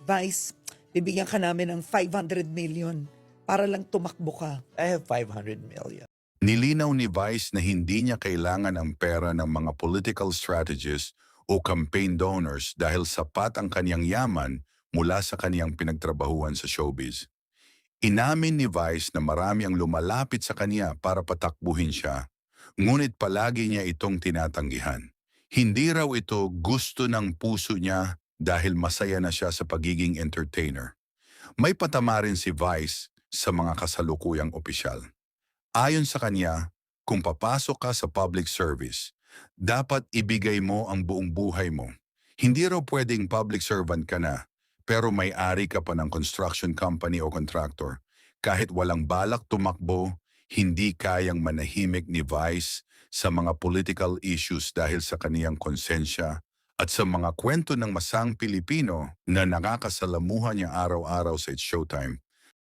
Vice, bibigyan ka namin ng 500 million para lang tumakbo ka. I have 500 million. Nilinaw ni Vice na hindi niya kailangan ang pera ng mga political strategists o campaign donors dahil sapat ang kaniyang yaman mula sa kaniyang pinagtrabahuan sa showbiz. Inamin ni Vice na marami ang lumalapit sa kaniya para patakbuhin siya, ngunit palagi niya itong tinatanggihan. Hindi raw ito gusto ng puso niya dahil masaya na siya sa pagiging entertainer. May patama rin si Vice sa mga kasalukuyang opisyal. Ayon sa kanya, kung papasok ka sa public service, dapat ibigay mo ang buong buhay mo. Hindi raw pwedeng public servant ka na, pero may-ari ka pa ng construction company o contractor. Kahit walang balak tumakbo, hindi kayang manahimik ni Vice sa mga political issues dahil sa kaniyang konsensya at sa mga kwento ng masang Pilipino na nakakasalamuhan niya araw-araw sa It's Showtime.